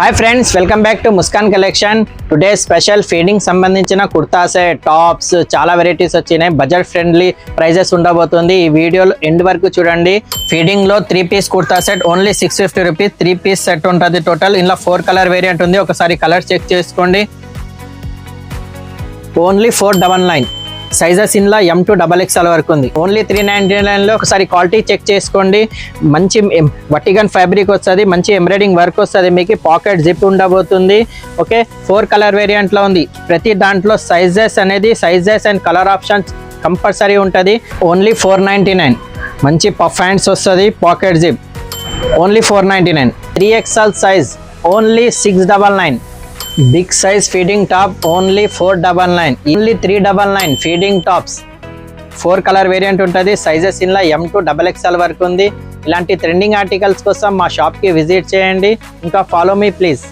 Hi friends, welcome back to Muskan collection. Today special feeding సంబంధించిన kurtas, tops చాలా varieties వచ్చినాయి. Budget friendly prices ఉండబోతుంది. ఈ వీడియోలో ఎండ్ వరకు చూడండి. ఫీడింగ్ లో 3 piece kurta set only 650 rupees. 3 piece set ఉంటుంది టోటల్. ఇందులో 4 కలర్ వేరియంట్ ఉంది. ఒకసారి కలర్ చెక్ చేసుకోండి. ఓన్లీ 499. సైజెస్ ఇందులో M to XXL వరకు ఉంది. ఓన్లీ 399 లో. ఒకసారి క్వాలిటీ చెక్ చేసుకోండి. మంచి వర్టిగన్ ఫ్యాబ్రిక్ వస్తుంది, మంచి ఎంబ్రాయిడింగ్ వర్క్ వస్తుంది. మీకు పాకెట్ జిప్ ఉండబోతుంది. ఓకే, 4 కలర్ వేరియంట్లో ఉంది. ప్రతి దాంట్లో sizes and colour options compulsory ఉంటుంది. ఓన్లీ 499. మంచి పఫ్ హ్యాండ్స్ వస్తుంది, pocket zip. Only 499. 3XL size only 699. Big size feeding top only 499. Only 399 feeding tops. 4 colour variant ఉంటుంది. సైజెస్ ఇందులో M to XXL వరకు ఉంది. ఇలాంటి ట్రెండింగ్ ఆర్టికల్స్ కోసం మా షాప్కి విజిట్ చేయండి. ఇంకా ఫాలో మీ ప్లీజ్.